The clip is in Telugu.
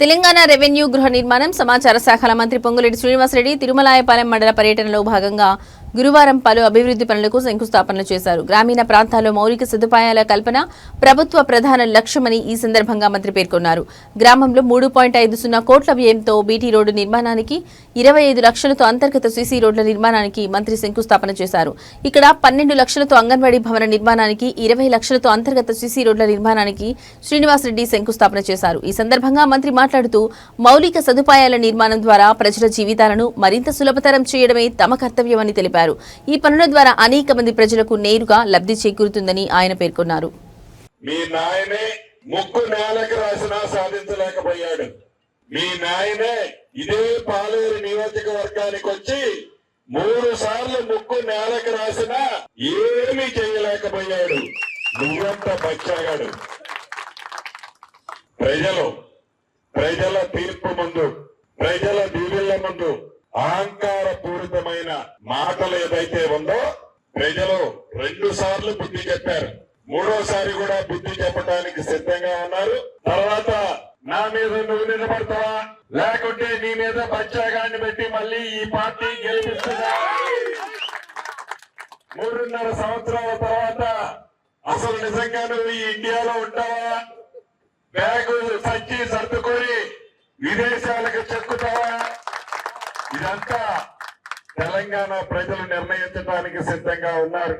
తెలంగాణ రెవెన్యూ గృహ నిర్మాణం సమాచార శాఖల మంత్రి పొంగులేటి శ్రీనివాసరెడ్డి తిరుమలాయపాలెం మండల పర్యటనలో భాగంగా గురువారం పలు అభివృద్ధి పనులకు శంకుస్థాపనలు చేశారు. గ్రామీణ ప్రాంతాల్లో మౌలిక సదుపాయాల కల్పన ప్రభుత్వ ప్రధాన లక్ష్యమని ఈ సందర్భంగా మంత్రి పేర్కొన్నారు. గ్రామంలో 3.50 కోట్ల వ్యయంతో బీటీ రోడ్డు నిర్మాణానికి, 25 లక్షలతో అంతర్గత సీసీ రోడ్ల నిర్మాణానికి మంత్రి శంకుస్థాపన చేశారు. ఇక్కడ 12 లక్షలతో అంగన్వాడీ భవన నిర్మాణానికి, 20 లక్షలతో అంతర్గత సీసీ రోడ్ల నిర్మాణానికి శ్రీనివాసరెడ్డి శంకుస్థాపన చేశారు. ఈ సందర్భంగా మంత్రి మాట్లాడుతూ మౌలిక సదుపాయాల నిర్మాణం ద్వారా ప్రజల జీవితాలను మరింత సులభతరం చేయడమే తమ కర్తవ్యమని తెలిపారు. ఈ పనుల ద్వారా అనేక మంది ప్రజలకు నేరుగా లబ్ధి చేకూరుతుందని ఆయన పేర్కొన్నారు. మీ నాయనే ముక్కు నేలకు రాసినా సాధించలేకపోయాడు. మీ నాయనే ఇదే పాలేరు నియోజకవర్గానికి వచ్చి 3 సార్లు ముక్కు నేలకు రాసినా ఏమీ చేయలేకపోయాడు. నువ్వెంత బచ్చాగాడు. ప్రజల తీర్పు ముందు, ప్రజల దీవెళ్ల ముందు అహంకార పూరితమైన మాటలు ఏదైతే ఉందో ప్రజలు 2 సార్లు బుద్ధి చెప్పారు. 3వసారి కూడా బుద్ధి చెప్పడానికి సిద్ధంగా ఉన్నారు. తర్వాత నా మీద నువ్వు నిలబడతావా, లేకుంటే నీ మీద బచ్చాగాన్ని పెట్టి మళ్ళీ ఈ పార్టీ గెలిపిస్తుందా? 3.5 సంవత్సరాల తర్వాత అసలు నిజంగా నువ్వు ఈ ఇండియాలో ఉంటావా? బ్యాగు సంచి సర్దుకొని విదేశాలకు చెక్కుతావా? ఇదంతా తెలంగాణ ప్రజలు నిర్ణయించడానికి సిద్ధంగా ఉన్నారు.